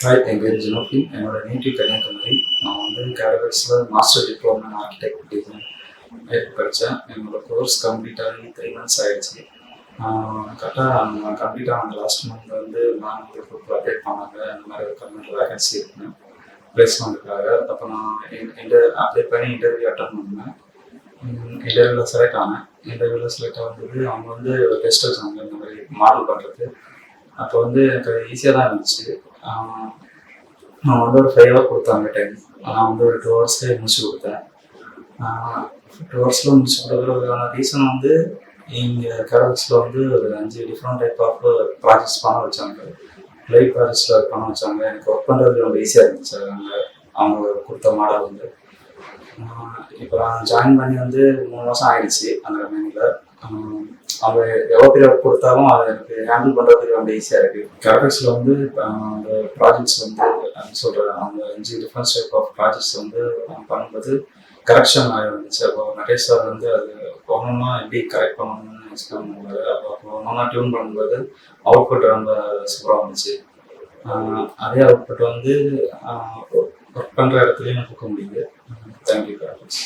Hi, என் பேர் ஜினோஃபி. என்னோட native Kanyakumari. நான் வந்து கேரபெக்ஸில் master diploma in architect design படித்தேன். என்னோட கோர்ஸ் கம்ப்ளீட் ஆகி 3 months ஆகிடுச்சு. கரெக்டாக கம்ப்ளீட் ஆன லாஸ்ட் மந்த் வந்து நான் வந்து குரூப்பில் அப்டேட் பண்ணாங்க. இந்த மாதிரி ஒரு கம்பெனியில் வேகன்சி இருக்குன்னு பிளேஸ்மெண்ட்டுக்காக. அப்போ நான் அப்ளை பண்ணி இன்டர்வியூ அட்டன் பண்ணேன். இன்டர்வியூவில் செலக்ட் ஆனேன். இன்டர்வியூவில் செலக்ட் ஆகும்போது அவங்க வந்து டெஸ்ட் வச்சாங்க, இந்த மாதிரி மாடல் பண்ணுறது. அப்போ வந்து எனக்கு ஈஸியாக தான் இருந்துச்சு. நான் வந்து ஒரு 5 hour கொடுத்தாங்க டைம். நான் வந்து ஒரு 2 hours முடிச்சு கொடுத்தேன். 2 hours முடிச்சு கொடுக்குறதுக்கான ரீசன் வந்து இங்கே கேரபெக்ஸில் வந்து ஒரு 5 டிஃப்ரெண்ட் டைப் ஆஃப் ப்ராஜெக்ட்ஸ் பண்ண வச்சாங்க. லைவ் ப்ராஜெக்ட்ஸில் பண்ண வச்சாங்க. எனக்கு ஒர்க் பண்ணுறது ரொம்ப ஈஸியாக இருந்துச்சு. அவங்க கொடுத்த மாடல் வந்து இப்போ நான் ஜாயின் பண்ணி வந்து 3 மாதம் ஆயிடுச்சு அந்த கம்பெனியில். அவங்க எவ்வளோ பெரிய ஒர்க் கொடுத்தாலும் அதை எனக்கு ஹேண்டில் பண்ணுறதுக்கு ரொம்ப ஈஸியாக இருக்குது. கேரபெக்ஸில் வந்து அந்த ப்ராஜெக்ட்ஸ் வந்து சொல்கிறேன், அந்த 5 டிஃப்ரெண்ட் டைப் ஆஃப் ப்ராஜெக்ட்ஸ் வந்து பண்ணும்போது கரெக்ஷன் ஆகிருந்துச்சு. அப்போ நிறைய சார் வந்து அது ஒவ்வொன்றா எப்படி கரெக்ட் பண்ணணும்னு எக்ஸ்பிளைன் பண்ணுவார். அப்போ ஒவ்வொன்றா டியூன் பண்ணும்போது அவுட்புட் ரொம்ப சூப்பராக இருந்துச்சு. அதே அவுட்புட் வந்து ஒர்க் பண்ணுற இடத்துலையும் கொடுக்க முடியுது. தேங்க்யூ கேரபெக்ஸ்.